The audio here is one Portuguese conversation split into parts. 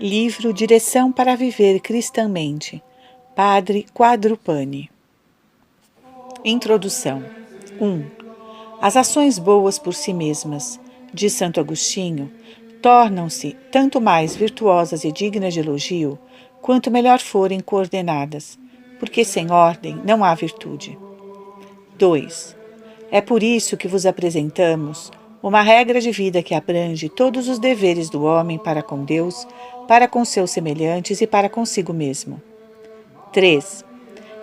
Livro Direção para Viver Cristãmente, Padre Quadrupani. Introdução. 1. As ações boas por si mesmas, diz Santo Agostinho, tornam-se tanto mais virtuosas e dignas de elogio, quanto melhor forem coordenadas, porque sem ordem não há virtude. 2. É por isso que vos apresentamos uma regra de vida que abrange todos os deveres do homem para com Deus, para com seus semelhantes e para consigo mesmo. 3.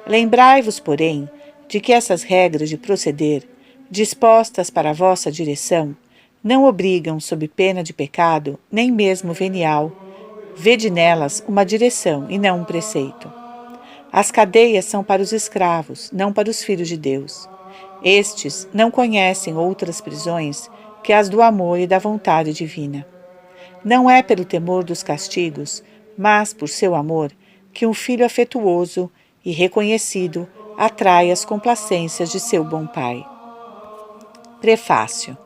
Lembrai-vos, porém, de que essas regras de proceder, dispostas para a vossa direção, não obrigam, sob pena de pecado, nem mesmo venial. Vede nelas uma direção e não um preceito. As cadeias são para os escravos, não para os filhos de Deus. Estes não conhecem outras prisões que as do amor e da vontade divina. Não é pelo temor dos castigos, mas por seu amor, que um filho afetuoso e reconhecido atrai as complacências de seu bom pai. Prefácio.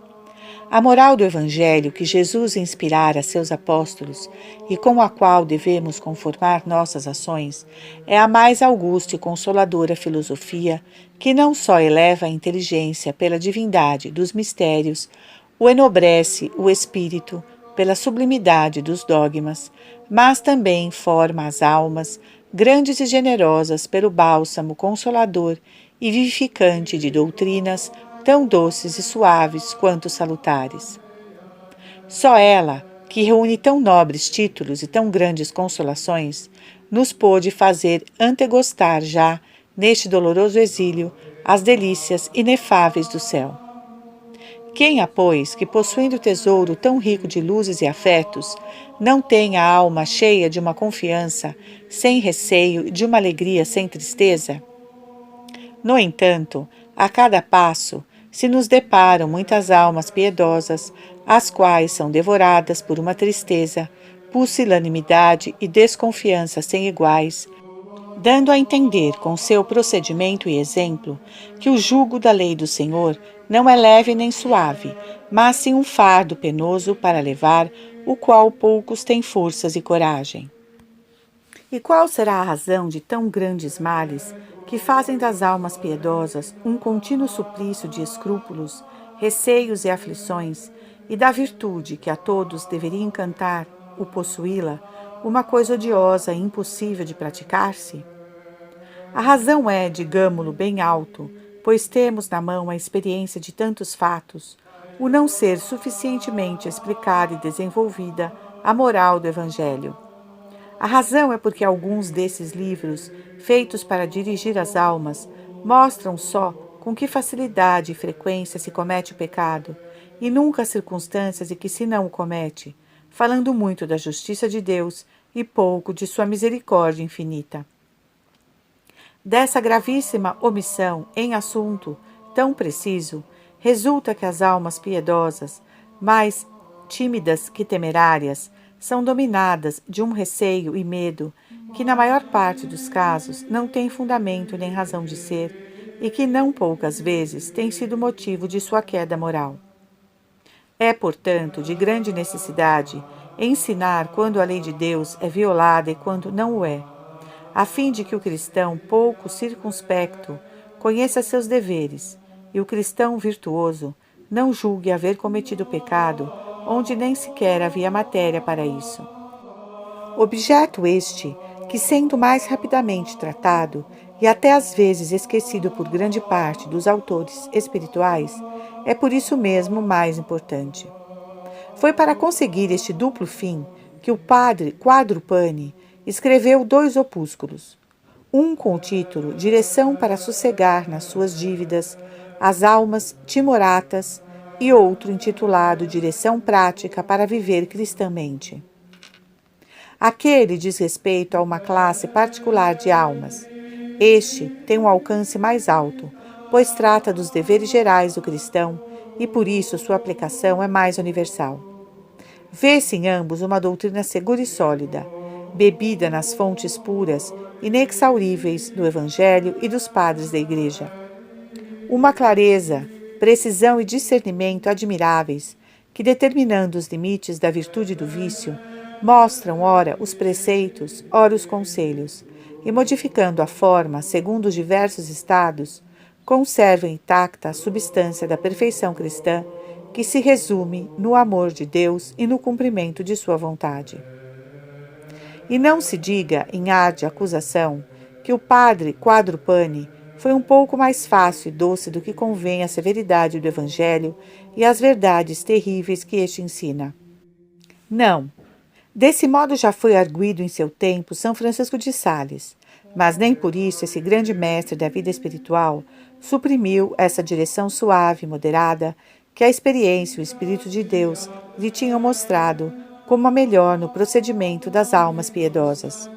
A moral do Evangelho que Jesus inspirara a seus apóstolos e com a qual devemos conformar nossas ações é a mais augusta e consoladora filosofia que não só eleva a inteligência pela divindade dos mistérios, o enobrece o espírito pela sublimidade dos dogmas, mas também forma as almas, grandes e generosas pelo bálsamo consolador e vivificante de doutrinas tão doces e suaves quanto salutares. Só ela, que reúne tão nobres títulos e tão grandes consolações, nos pôde fazer antegostar já, neste doloroso exílio, as delícias inefáveis do céu. Quem há, pois, que possuindo tesouro tão rico de luzes e afetos, não tenha a alma cheia de uma confiança, sem receio e de uma alegria sem tristeza? No entanto, a cada passo, se nos deparam muitas almas piedosas, as quais são devoradas por uma tristeza, pusilanimidade e desconfiança sem iguais, dando a entender com seu procedimento e exemplo que o jugo da lei do Senhor não é leve nem suave, mas sim um fardo penoso para levar, o qual poucos têm forças e coragem. E qual será a razão de tão grandes males que fazem das almas piedosas um contínuo suplício de escrúpulos, receios e aflições, e da virtude que a todos deveria encantar, o possuí-la, uma coisa odiosa e impossível de praticar-se? A razão é, digamo-lo bem alto, pois temos na mão a experiência de tantos fatos, o não ser suficientemente explicada e desenvolvida a moral do Evangelho. A razão é porque alguns desses livros, feitos para dirigir as almas, mostram só com que facilidade e frequência se comete o pecado, e nunca as circunstâncias em que se não o comete, falando muito da justiça de Deus e pouco de sua misericórdia infinita. Dessa gravíssima omissão em assunto tão preciso, resulta que as almas piedosas, mais tímidas que temerárias, são dominadas de um receio e medo que, na maior parte dos casos, não tem fundamento nem razão de ser e que, não poucas vezes, tem sido motivo de sua queda moral. É, portanto, de grande necessidade ensinar quando a lei de Deus é violada e quando não o é, a fim de que o cristão pouco circunspecto conheça seus deveres e o cristão virtuoso não julgue haver cometido pecado onde nem sequer havia matéria para isso. Objeto este que, sendo mais rapidamente tratado e até às vezes esquecido por grande parte dos autores espirituais, é por isso mesmo mais importante. Foi para conseguir este duplo fim que o padre Quadrupani escreveu 2 opúsculos, um com o título Direção para sossegar nas suas dívidas as almas timoratas e outro intitulado Direção prática para viver cristãmente. Aquele diz respeito a uma classe particular de almas. Este tem um alcance mais alto, pois trata dos deveres gerais do cristão e por isso sua aplicação é mais universal. Vê-se em ambos uma doutrina segura e sólida, bebida nas fontes puras, inexauríveis do Evangelho e dos padres da Igreja. Uma clareza, precisão e discernimento admiráveis, que, determinando os limites da virtude e do vício, Mostram, ora, os preceitos, ora os conselhos, e modificando a forma segundo os diversos estados, conservam intacta a substância da perfeição cristã, que se resume no amor de Deus e no cumprimento de sua vontade. E não se diga, em ar de acusação, que o padre Quadrupani foi um pouco mais fácil e doce do que convém à severidade do Evangelho e às verdades terríveis que este ensina. Não. Desse modo já foi arguido em seu tempo São Francisco de Sales, mas nem por isso esse grande mestre da vida espiritual suprimiu essa direção suave e moderada que a experiência e o Espírito de Deus lhe tinham mostrado como a melhor no procedimento das almas piedosas.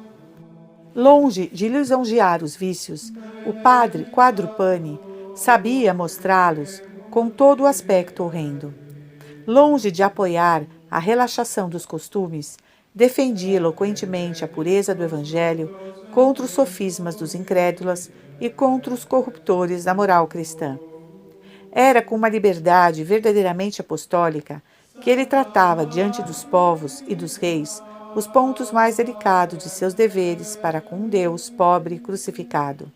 Longe de lisonjear os vícios, o padre Quadrupani sabia mostrá-los com todo o aspecto horrendo. Longe de apoiar a relaxação dos costumes, defendia eloquentemente a pureza do Evangelho contra os sofismas dos incrédulos e contra os corruptores da moral cristã. Era com uma liberdade verdadeiramente apostólica que ele tratava diante dos povos e dos reis os pontos mais delicados de seus deveres para com um Deus pobre e crucificado.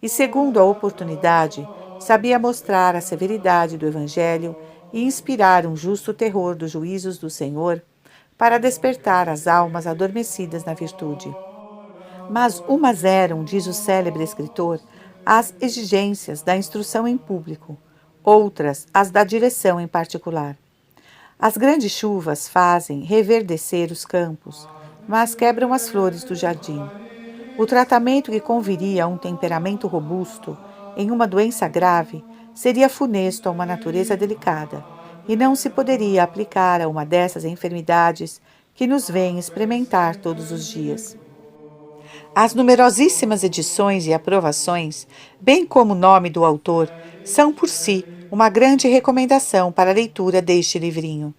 E, segundo a oportunidade, sabia mostrar a severidade do Evangelho e inspirar um justo terror dos juízos do Senhor para despertar as almas adormecidas na virtude. Mas umas eram, diz o célebre escritor, as exigências da instrução em público, outras as da direção em particular. As grandes chuvas fazem reverdecer os campos, mas quebram as flores do jardim. O tratamento que conviria a um temperamento robusto em uma doença grave seria funesto a uma natureza delicada, e não se poderia aplicar a uma dessas enfermidades que nos vem experimentar todos os dias. As numerosíssimas edições e aprovações, bem como o nome do autor, são por si uma grande recomendação para a leitura deste livrinho.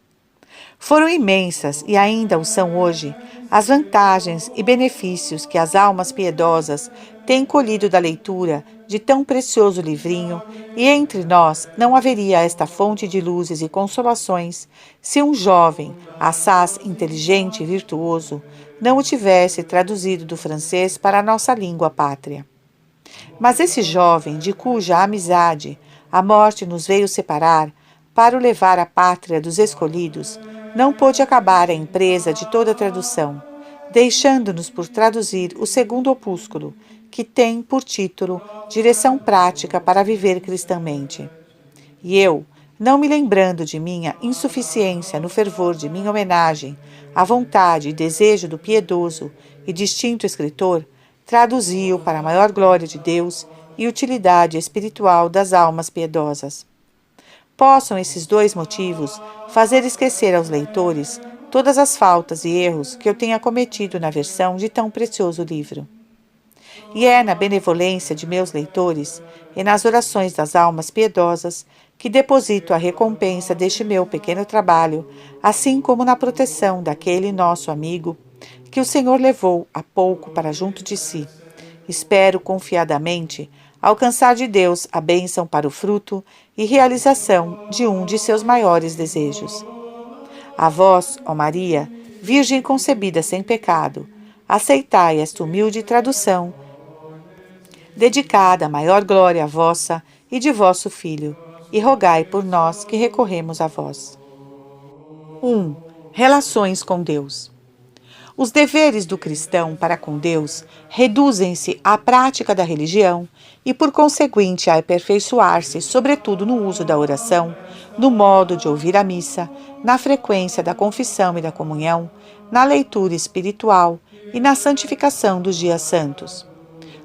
Foram imensas, e ainda o são hoje, as vantagens e benefícios que as almas piedosas têm colhido da leitura de tão precioso livrinho, e entre nós não haveria esta fonte de luzes e consolações se um jovem, assaz inteligente e virtuoso, não o tivesse traduzido do francês para a nossa língua pátria. Mas esse jovem, de cuja amizade a morte nos veio separar, para o levar à pátria dos escolhidos, não pôde acabar a empresa de toda a tradução, deixando-nos por traduzir o segundo opúsculo, que tem por título Direção Prática para Viver Cristamente. E eu, não me lembrando de minha insuficiência no fervor de minha homenagem à vontade e desejo do piedoso e distinto escritor, traduzi-o para a maior glória de Deus e utilidade espiritual das almas piedosas. Possam esses dois motivos fazer esquecer aos leitores todas as faltas e erros que eu tenha cometido na versão de tão precioso livro. E é na benevolência de meus leitores e nas orações das almas piedosas que deposito a recompensa deste meu pequeno trabalho, assim como na proteção daquele nosso amigo que o Senhor levou há pouco para junto de si. Espero confiadamente alcançar de Deus a bênção para o fruto e realização de um de seus maiores desejos. A vós, ó Maria, Virgem concebida sem pecado, aceitai esta humilde tradução, dedicada à maior glória vossa e de vosso Filho, e rogai por nós que recorremos a vós. 1. Relações com Deus. Os deveres do cristão para com Deus reduzem-se à prática da religião e, por conseguinte, a aperfeiçoar-se, sobretudo no uso da oração, no modo de ouvir a missa, na frequência da confissão e da comunhão, na leitura espiritual e na santificação dos dias santos.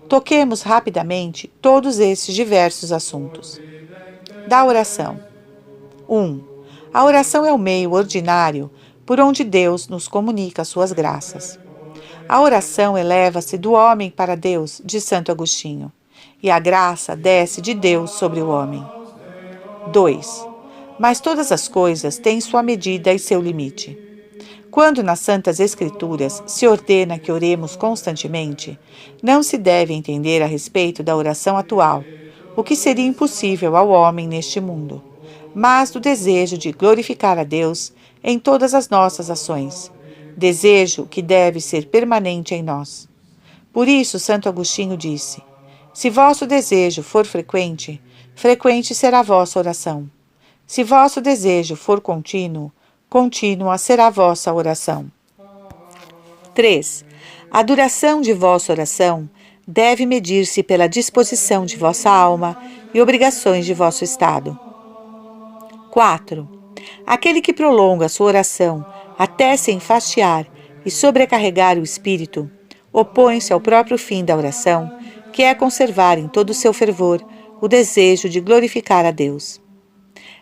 Toquemos rapidamente todos esses diversos assuntos. Da oração. 1. A oração é o meio ordinário por onde Deus nos comunica suas graças. A oração eleva-se do homem para Deus, diz Santo Agostinho, e a graça desce de Deus sobre o homem. 2. Mas todas as coisas têm sua medida e seu limite. Quando nas Santas Escrituras se ordena que oremos constantemente, não se deve entender a respeito da oração atual, o que seria impossível ao homem neste mundo, mas do desejo de glorificar a Deus em todas as nossas ações, desejo que deve ser permanente em nós. Por isso, Santo Agostinho disse: se vosso desejo for frequente, frequente será a vossa oração. Se vosso desejo for contínuo, contínua será a vossa oração. 3. A duração de vossa oração deve medir-se pela disposição de vossa alma e obrigações de vosso estado. 4. Aquele que prolonga sua oração até se enfastiar e sobrecarregar o espírito, opõe-se ao próprio fim da oração, que é conservar em todo o seu fervor o desejo de glorificar a Deus.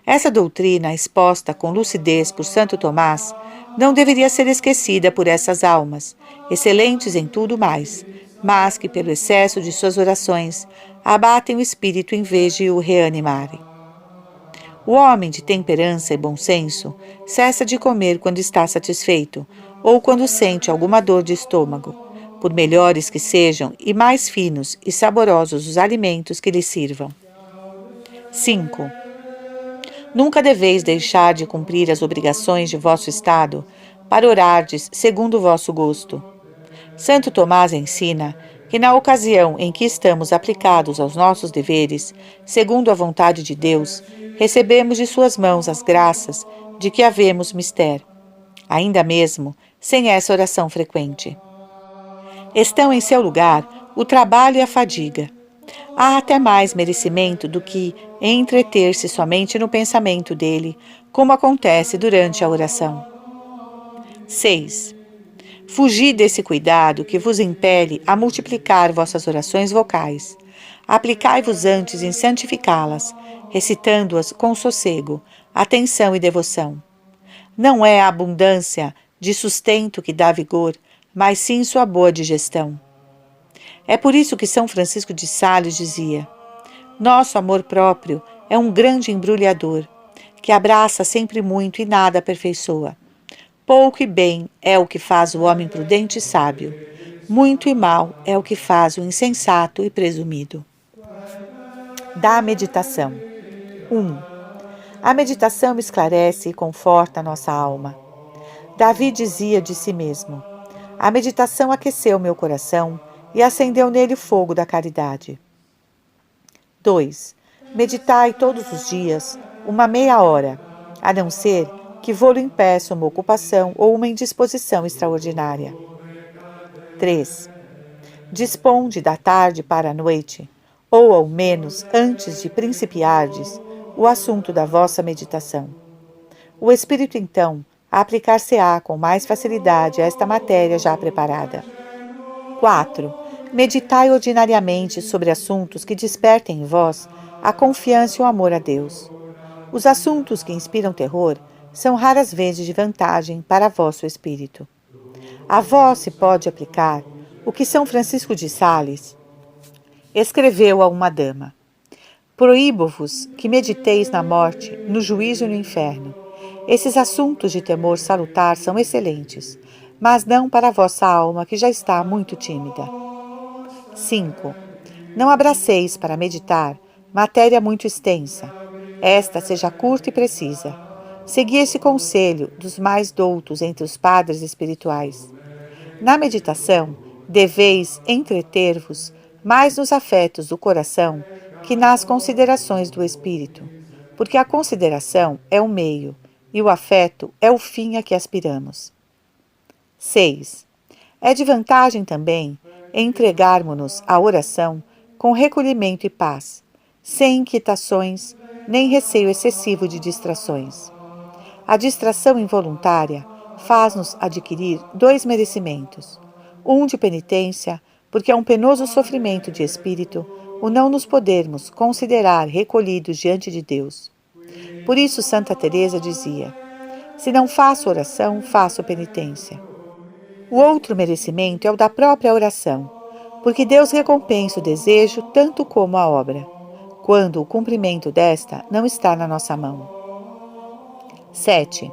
Essa doutrina, exposta com lucidez por Santo Tomás, não deveria ser esquecida por essas almas, excelentes em tudo mais, mas que, pelo excesso de suas orações, abatem o espírito em vez de o reanimarem. O homem de temperança e bom senso cessa de comer quando está satisfeito ou quando sente alguma dor de estômago, por melhores que sejam e mais finos e saborosos os alimentos que lhe sirvam. 5. Nunca deveis deixar de cumprir as obrigações de vosso estado para orardes segundo o vosso gosto. Santo Tomás ensina que na ocasião em que estamos aplicados aos nossos deveres, segundo a vontade de Deus, recebemos de suas mãos as graças de que havemos mister, ainda mesmo sem essa oração frequente. Estão em seu lugar o trabalho e a fadiga. Há até mais merecimento do que entreter-se somente no pensamento dele, como acontece durante a oração. 6. Fugi desse cuidado que vos impele a multiplicar vossas orações vocais. Aplicai-vos antes em santificá-las, recitando-as com sossego, atenção e devoção. Não é a abundância de sustento que dá vigor, mas sim sua boa digestão. É por isso que São Francisco de Sales dizia: nosso amor próprio é um grande embrulhador, que abraça sempre muito e nada aperfeiçoa. Pouco e bem é o que faz o homem prudente e sábio. Muito e mal é o que faz o insensato e presumido. Da meditação. 1. A meditação esclarece e conforta a nossa alma. Davi dizia de si mesmo: a meditação aqueceu meu coração e acendeu nele o fogo da caridade. 2. Meditai todos os dias, uma meia hora, a não ser que vô-lo impeça uma ocupação ou uma indisposição extraordinária. 3. Disponde da tarde para a noite, ou ao menos antes de principiardes, o assunto da vossa meditação. O Espírito, então, aplicar-se-á com mais facilidade a esta matéria já preparada. 4. Meditai ordinariamente sobre assuntos que despertem em vós a confiança e o amor a Deus. Os assuntos que inspiram terror são raras vezes de vantagem para vosso espírito. A vós se pode aplicar o que São Francisco de Sales escreveu a uma dama: proíbo-vos que mediteis na morte, no juízo e no inferno. Esses assuntos de temor salutar são excelentes, mas não para a vossa alma, que já está muito tímida. 5. Não abraceis para meditar matéria muito extensa. Esta seja curta e precisa. Segui esse conselho dos mais doutos entre os padres espirituais. Na meditação, deveis entreter-vos mais nos afetos do coração que nas considerações do espírito, porque a consideração é o meio e o afeto é o fim a que aspiramos. 6. É de vantagem também entregarmos-nos à oração com recolhimento e paz, sem inquietações nem receio excessivo de distrações. A distração involuntária faz-nos adquirir 2 merecimentos: um de penitência, porque é um penoso sofrimento de espírito o não nos podermos considerar recolhidos diante de Deus. Por isso Santa Teresa dizia: se não faço oração, faço penitência. O outro merecimento é o da própria oração, porque Deus recompensa o desejo tanto como a obra, quando o cumprimento desta não está na nossa mão. 7.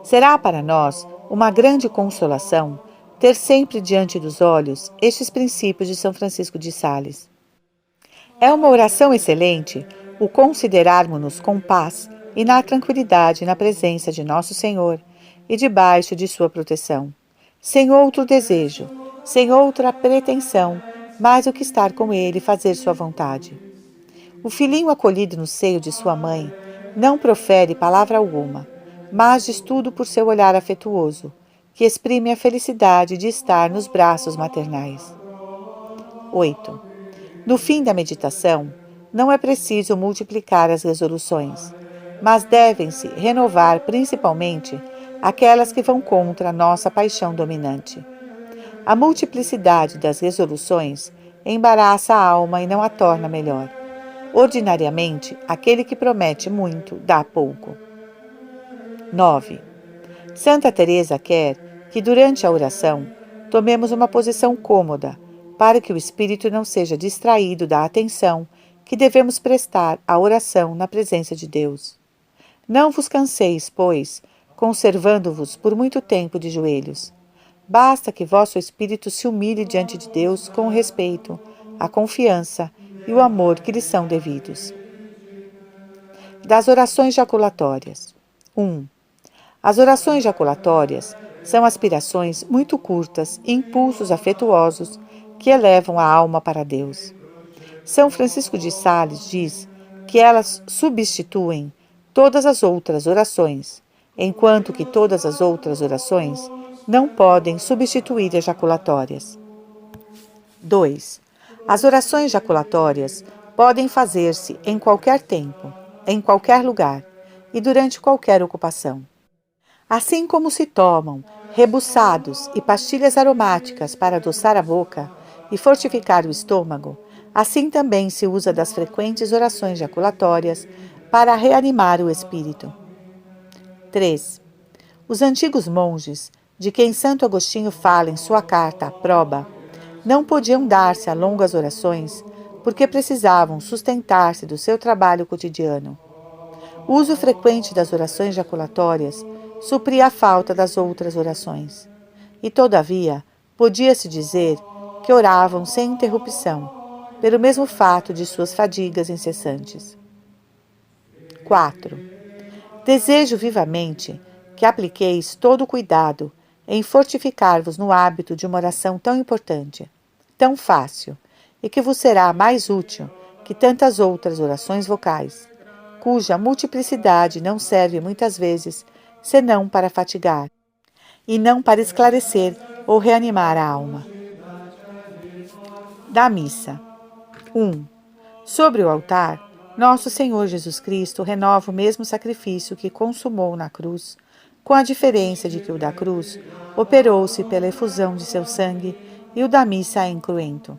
Será para nós uma grande consolação ter sempre diante dos olhos estes princípios de São Francisco de Sales. É uma oração excelente o considerarmos-nos com paz e na tranquilidade na presença de nosso Senhor e debaixo de sua proteção, sem outro desejo, sem outra pretensão, mais do que estar com ele e fazer sua vontade. O filhinho acolhido no seio de sua mãe não profere palavra alguma, mas diz tudo por seu olhar afetuoso, que exprime a felicidade de estar nos braços maternais. 8. No fim da meditação, não é preciso multiplicar as resoluções, mas devem-se renovar principalmente aquelas que vão contra a nossa paixão dominante. A multiplicidade das resoluções embaraça a alma e não a torna melhor. Ordinariamente, aquele que promete muito dá pouco. 9. Santa Teresa quer que durante a oração tomemos uma posição cômoda, para que o espírito não seja distraído da atenção que devemos prestar à oração na presença de Deus. Não vos canseis, pois, conservando-vos por muito tempo de joelhos. Basta que vosso espírito se humilhe diante de Deus com o respeito, a confiança e o amor que lhe são devidos. Das orações jaculatórias. 1. As orações jaculatórias são aspirações muito curtas e impulsos afetuosos que elevam a alma para Deus. São Francisco de Sales diz que elas substituem todas as outras orações, enquanto que todas as outras orações não podem substituir as jaculatórias. 2. As orações jaculatórias podem fazer-se em qualquer tempo, em qualquer lugar e durante qualquer ocupação. Assim como se tomam rebuçados e pastilhas aromáticas para adoçar a boca e fortificar o estômago, assim também se usa das frequentes orações jaculatórias para reanimar o espírito. 3. Os antigos monges, de quem Santo Agostinho fala em sua carta à Proba, não podiam dar-se a longas orações porque precisavam sustentar-se do seu trabalho cotidiano. O uso frequente das orações jaculatórias supria a falta das outras orações. E, todavia, podia-se dizer que oravam sem interrupção, pelo mesmo fato de suas fadigas incessantes. 4. Desejo vivamente que apliqueis todo o cuidado em fortificar-vos no hábito de uma oração tão importante, tão fácil, e que vos será mais útil que tantas outras orações vocais, cuja multiplicidade não serve muitas vezes senão para fatigar, e não para esclarecer ou reanimar a alma. Da missa. 1. Sobre o altar, nosso Senhor Jesus Cristo renova o mesmo sacrifício que consumou na cruz, com a diferença de que o da cruz operou-se pela efusão de seu sangue e o da missa é incruento.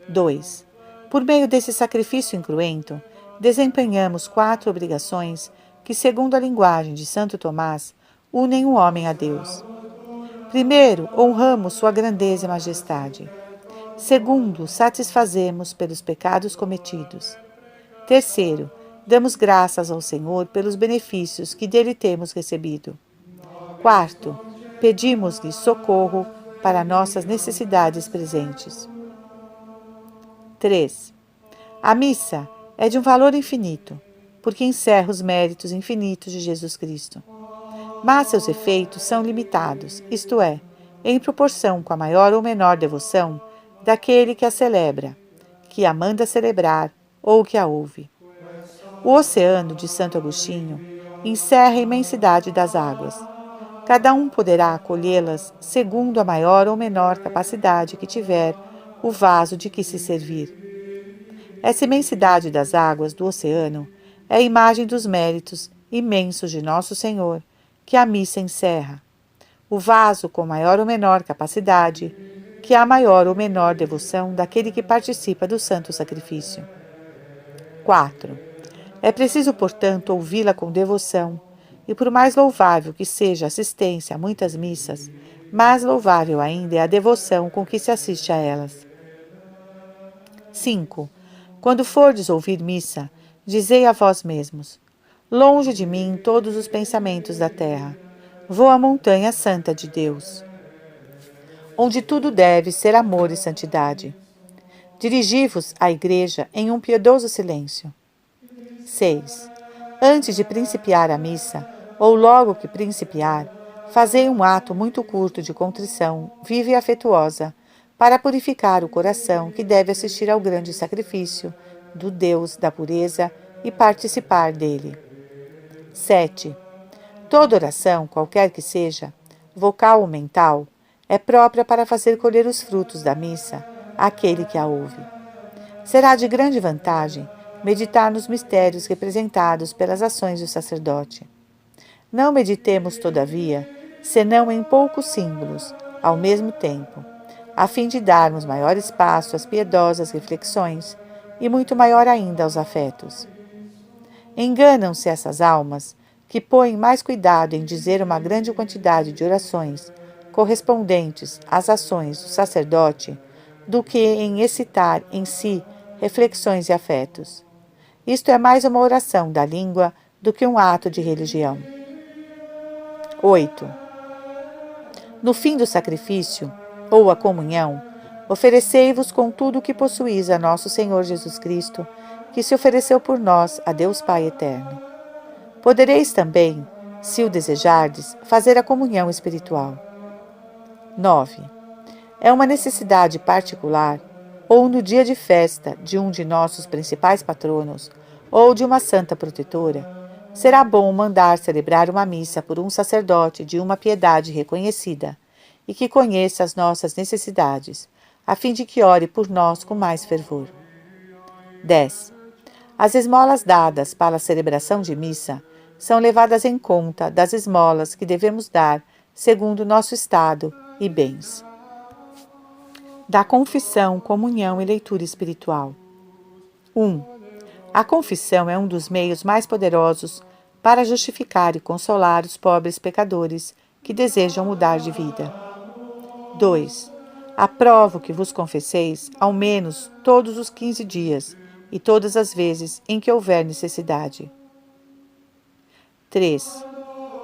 2. Por meio desse sacrifício incruento, desempenhamos 4 obrigações que, segundo a linguagem de Santo Tomás, unem o homem a Deus. Primeiro, honramos sua grandeza e majestade. Segundo, satisfazemos pelos pecados cometidos. Terceiro, damos graças ao Senhor pelos benefícios que dele temos recebido. Quarto, pedimos-lhe socorro para nossas necessidades presentes. 3. A missa é de um valor infinito, porque encerra os méritos infinitos de Jesus Cristo. Mas seus efeitos são limitados, isto é, em proporção com a maior ou menor devoção daquele que a celebra, que a manda celebrar ou que a ouve. O oceano de Santo Agostinho encerra a imensidade das águas. Cada um poderá acolhê-las segundo a maior ou menor capacidade que tiver o vaso de que se servir. Essa imensidade das águas do oceano é a imagem dos méritos imensos de Nosso Senhor, que a missa encerra. O vaso com maior ou menor capacidade, que é a maior ou menor devoção daquele que participa do santo sacrifício. 4. É preciso, portanto, ouvi-la com devoção, e por mais louvável que seja a assistência a muitas missas, mais louvável ainda é a devoção com que se assiste a elas. 5. Quando fordes ouvir missa, dizei a vós mesmos: longe de mim todos os pensamentos da terra. Vou à montanha santa de Deus, onde tudo deve ser amor e santidade. Dirigi-vos à igreja em um piedoso silêncio. 6. Antes de principiar a missa, ou logo que principiar, Fazei um ato muito curto de contrição, viva e afetuosa, para purificar o coração que deve assistir ao grande sacrifício do Deus da pureza e participar dele. 7. Toda oração, qualquer que seja, vocal ou mental, é própria para fazer colher os frutos da missa àquele que a ouve. Será de grande vantagem meditar nos mistérios representados pelas ações do sacerdote. Não meditemos, todavia, senão em poucos símbolos, ao mesmo tempo, a fim de darmos maior espaço às piedosas reflexões e muito maior ainda aos afetos. Enganam-se essas almas que põem mais cuidado em dizer uma grande quantidade de orações correspondentes às ações do sacerdote do que em excitar em si reflexões e afetos. Isto é mais uma oração da língua do que um ato de religião. 8. No fim do sacrifício, ou a comunhão, oferecei-vos com tudo o que possuís a nosso Senhor Jesus Cristo, que se ofereceu por nós a Deus Pai eterno. Podereis também, se o desejardes, fazer a comunhão espiritual. 9. É uma necessidade particular, ou no dia de festa de um de nossos principais patronos, ou de uma santa protetora, será bom mandar celebrar uma missa por um sacerdote de uma piedade reconhecida e que conheça as nossas necessidades, a fim de que ore por nós com mais fervor. 10. As esmolas dadas para a celebração de missa são levadas em conta das esmolas que devemos dar segundo nosso estado e bens. Da confissão, comunhão e leitura espiritual. 1. A confissão é um dos meios mais poderosos para justificar e consolar os pobres pecadores que desejam mudar de vida. 2. Aprovo que vos confesseis ao menos todos os 15 dias e todas as vezes em que houver necessidade. 3.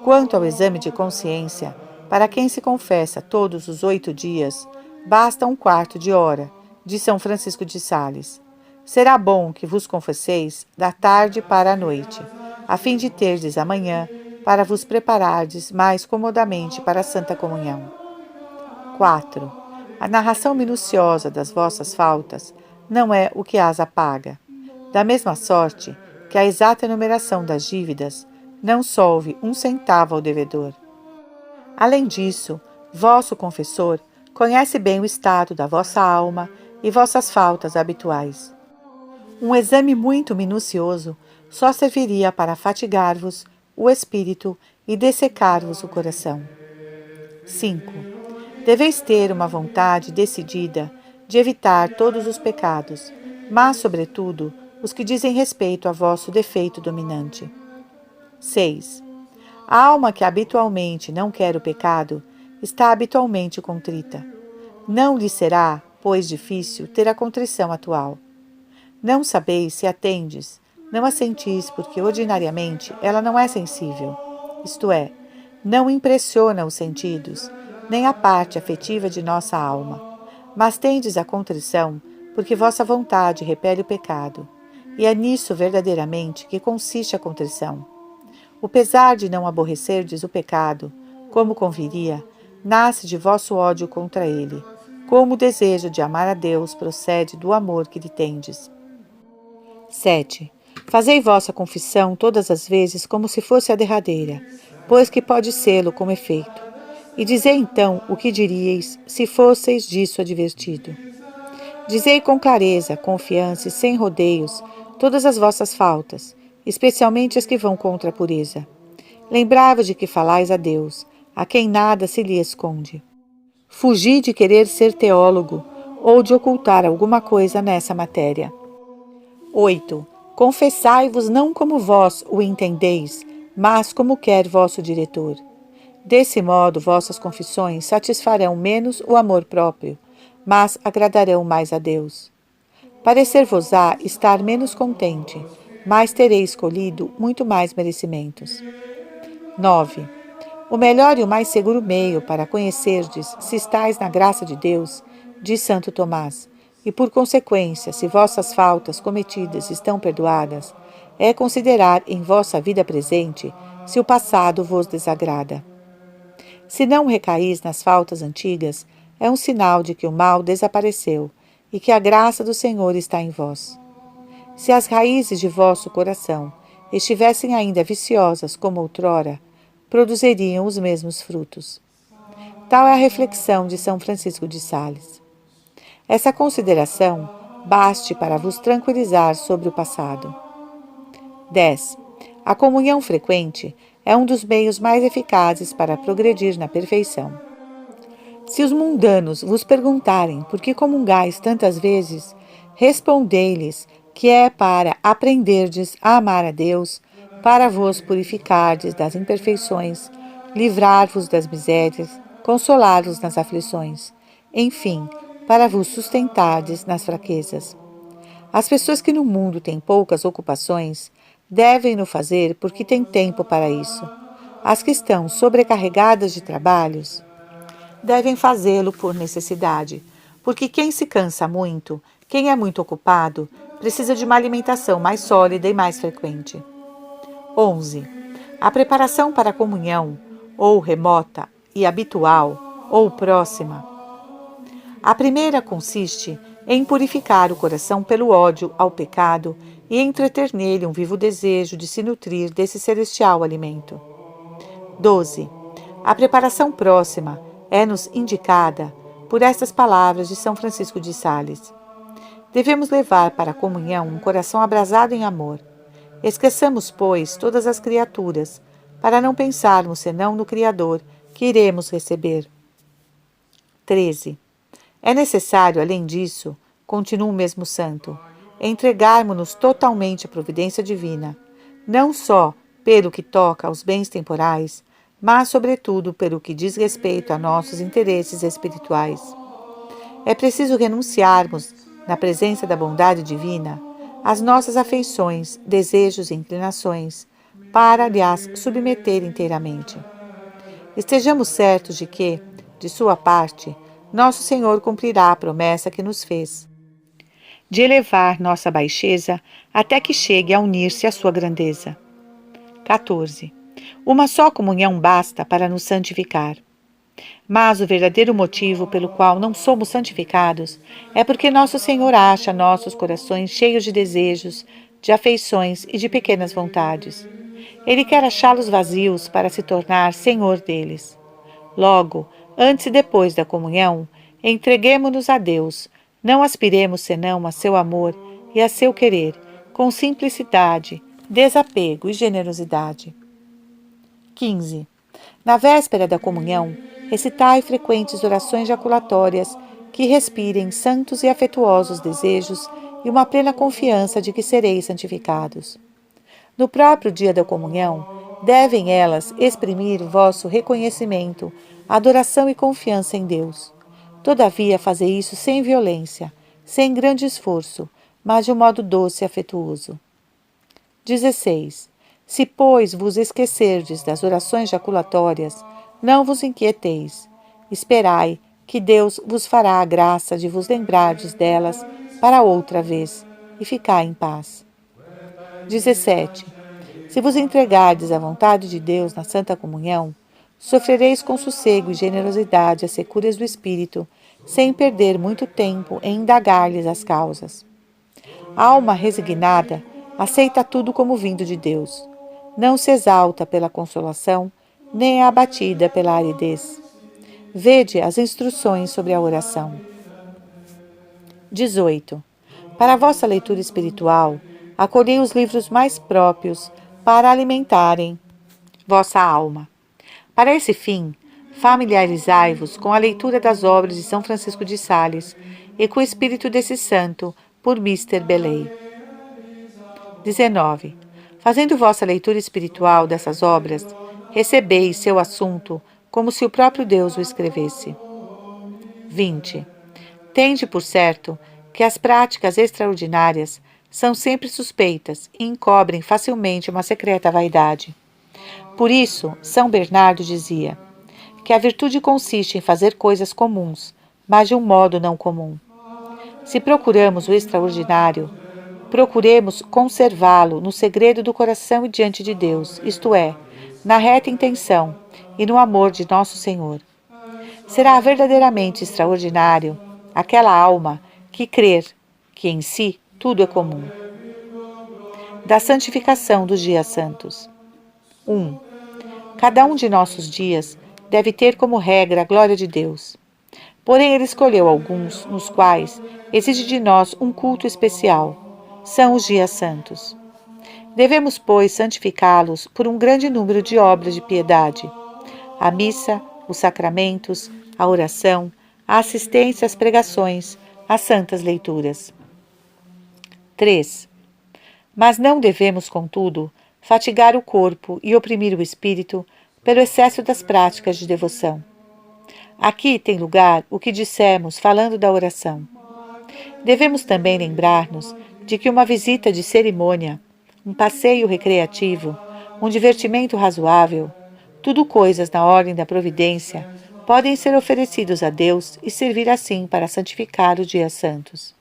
Quanto ao exame de consciência, para quem se confessa todos os 8 dias, basta um quarto de hora, de São Francisco de Sales. Será bom que vos confesseis da tarde para a noite, a fim de terdes amanhã para vos preparardes mais comodamente para a Santa Comunhão. 4. A narração minuciosa das vossas faltas não é o que as apaga. Da mesma sorte que a exata enumeração das dívidas não solve um centavo ao devedor. Além disso, vosso confessor conhece bem o estado da vossa alma e vossas faltas habituais. Um exame muito minucioso só serviria para fatigar-vos o espírito e dessecar-vos o coração. 5. Deveis ter uma vontade decidida de evitar todos os pecados, mas, sobretudo, os que dizem respeito a vosso defeito dominante. 6. A alma que habitualmente não quer o pecado está habitualmente contrita. Não lhe será, pois, difícil ter a contrição atual. Não sabeis se a tendes, não a sentis porque ordinariamente ela não é sensível, isto é, não impressiona os sentidos, nem a parte afetiva de nossa alma, mas tendes a contrição porque vossa vontade repele o pecado, e é nisso verdadeiramente que consiste a contrição. O pesar de não aborrecerdes o pecado, como conviria, nasce de vosso ódio contra ele, como o desejo de amar a Deus procede do amor que lhe tendes. 7. Fazei vossa confissão todas as vezes como se fosse a derradeira, pois que pode sê-lo com efeito. E dizei então o que diríeis se fosseis disso advertido. Dizei com clareza, confiança e sem rodeios todas as vossas faltas, especialmente as que vão contra a pureza. Lembrai-vos de que falais a Deus, a quem nada se lhe esconde. Fugi de querer ser teólogo ou de ocultar alguma coisa nessa matéria. 8. Confessai-vos não como vós o entendeis, mas como quer vosso diretor. Desse modo, vossas confissões satisfarão menos o amor próprio, mas agradarão mais a Deus. Parecer-vos-á estar menos contente, mas tereis escolhido muito mais merecimentos. 9. O melhor e o mais seguro meio para conhecerdes se estáis na graça de Deus, diz Santo Tomás, e por consequência, se vossas faltas cometidas estão perdoadas, é considerar em vossa vida presente se o passado vos desagrada. Se não recaís nas faltas antigas, é um sinal de que o mal desapareceu e que a graça do Senhor está em vós. Se as raízes de vosso coração estivessem ainda viciosas como outrora, produziriam os mesmos frutos. Tal é a reflexão de São Francisco de Sales. Essa consideração baste para vos tranquilizar sobre o passado. 10. A comunhão frequente é um dos meios mais eficazes para progredir na perfeição. Se os mundanos vos perguntarem por que comungais tantas vezes, respondei-lhes que é para aprenderdes a amar a Deus, para vos purificardes das imperfeições, livrar-vos das misérias, consolar-vos nas aflições, enfim, para vos sustentardes nas fraquezas. As pessoas que no mundo têm poucas ocupações devem-no fazer porque têm tempo para isso. As que estão sobrecarregadas de trabalhos devem fazê-lo por necessidade, porque quem se cansa muito, quem é muito ocupado, precisa de uma alimentação mais sólida e mais frequente. 11. A preparação para a comunhão, ou remota e habitual, ou próxima. A primeira consiste em purificar o coração pelo ódio ao pecado e entreter nele um vivo desejo de se nutrir desse celestial alimento. 12. A preparação próxima é-nos indicada por estas palavras de São Francisco de Sales. Devemos levar para a comunhão um coração abrasado em amor. Esqueçamos, pois, todas as criaturas, para não pensarmos senão no Criador que iremos receber. 13. É necessário, além disso, continua o mesmo santo, entregarmos-nos totalmente à providência divina, não só pelo que toca aos bens temporais, mas, sobretudo, pelo que diz respeito a nossos interesses espirituais. É preciso renunciarmos, na presença da bondade divina, às nossas afeições, desejos e inclinações, para lhes submeter inteiramente. Estejamos certos de que, de sua parte, nosso Senhor cumprirá a promessa que nos fez, de elevar nossa baixeza até que chegue a unir-se à sua grandeza. 14. Uma só comunhão basta para nos santificar. Mas o verdadeiro motivo pelo qual não somos santificados é porque nosso Senhor acha nossos corações cheios de desejos, de afeições e de pequenas vontades. Ele quer achá-los vazios para se tornar Senhor deles. Logo, antes e depois da comunhão, entreguemo-nos a Deus, não aspiremos senão a seu amor e a seu querer, com simplicidade, desapego e generosidade. 15. Na véspera da comunhão, recitai frequentes orações jaculatórias que respirem santos e afetuosos desejos e uma plena confiança de que sereis santificados. No próprio dia da comunhão, devem elas exprimir vosso reconhecimento, adoração e confiança em Deus. Todavia, fazei isso sem violência, sem grande esforço, mas de um modo doce e afetuoso. 16. Se, pois, vos esquecerdes das orações jaculatórias, não vos inquieteis. Esperai que Deus vos fará a graça de vos lembrardes delas para outra vez, e ficai em paz. 17. Se vos entregardes à vontade de Deus na Santa Comunhão, sofrereis com sossego e generosidade as securas do Espírito, sem perder muito tempo em indagar-lhes as causas. A alma resignada aceita tudo como vindo de Deus. Não se exalta pela consolação, nem é abatida pela aridez. Vede as instruções sobre a oração. 18. Para a vossa leitura espiritual, acolhei os livros mais próprios para alimentarem vossa alma. Para esse fim, familiarizai-vos com a leitura das obras de São Francisco de Sales e com o espírito desse santo por Mr. Beley. 19. Fazendo vossa leitura espiritual dessas obras, recebeis seu assunto como se o próprio Deus o escrevesse. 20. Tende por certo que as práticas extraordinárias são sempre suspeitas e encobrem facilmente uma secreta vaidade. Por isso, São Bernardo dizia que a virtude consiste em fazer coisas comuns, mas de um modo não comum. Se procuramos o extraordinário, procuremos conservá-lo no segredo do coração e diante de Deus, isto é, na reta intenção, e no amor de nosso Senhor. Será verdadeiramente extraordinário aquela alma que crer que em si tudo é comum. Da santificação dos dias santos. 1. Cada um de nossos dias deve ter como regra a glória de Deus. Porém, ele escolheu alguns, nos quais exige de nós um culto especial. São os dias santos. Devemos, pois, santificá-los por um grande número de obras de piedade. A missa, os sacramentos, a oração, a assistência às pregações, às santas leituras. 3. Mas não devemos, contudo, fatigar o corpo e oprimir o espírito pelo excesso das práticas de devoção. Aqui tem lugar o que dissemos falando da oração. Devemos também lembrar-nos de que uma visita de cerimônia, um passeio recreativo, um divertimento razoável, tudo coisas na ordem da providência, podem ser oferecidos a Deus e servir assim para santificar os dias santos.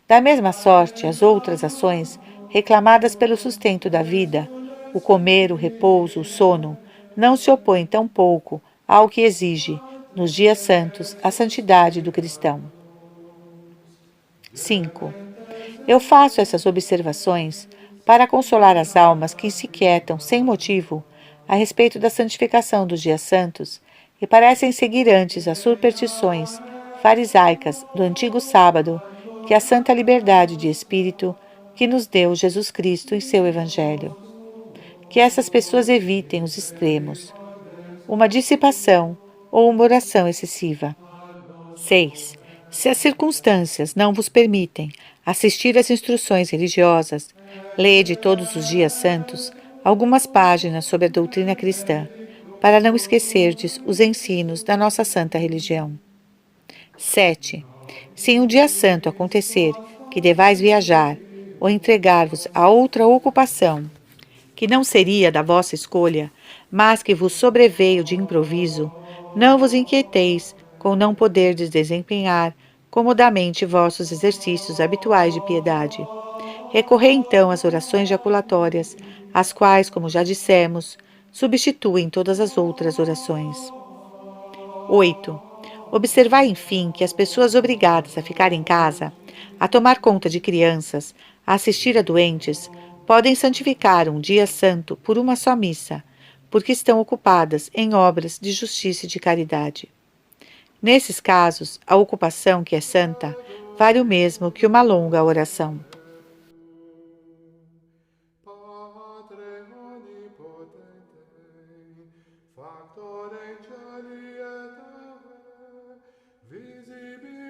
Da mesma sorte, as outras ações, reclamadas pelo sustento da vida, o comer, o repouso, o sono, não se opõem tampouco ao que exige, nos dias santos, a santidade do cristão. 5. Eu faço essas observações para consolar as almas que se quietam sem motivo a respeito da santificação dos dias santos e parecem seguir antes as superstições farisaicas do antigo sábado que a santa liberdade de espírito que nos deu Jesus Cristo em seu Evangelho. Que essas pessoas evitem os extremos, uma dissipação ou uma oração excessiva. 6. Se as circunstâncias não vos permitem assistir às instruções religiosas, lede todos os dias santos algumas páginas sobre a doutrina cristã, para não esquecerdes os ensinos da nossa santa religião. 7. Se em um dia santo acontecer que devais viajar ou entregar-vos a outra ocupação, que não seria da vossa escolha, mas que vos sobreveio de improviso, não vos inquieteis com não poderdes desempenhar comodamente vossos exercícios habituais de piedade. Recorrei então às orações jaculatórias, as quais, como já dissemos, substituem todas as outras orações. 8. Observai, enfim, que as pessoas obrigadas a ficar em casa, a tomar conta de crianças, a assistir a doentes, podem santificar um dia santo por uma só missa, porque estão ocupadas em obras de justiça e de caridade. Nesses casos, a ocupação que é santa vale o mesmo que uma longa oração. Padre onnipotente, factor angeli et ave, visibilis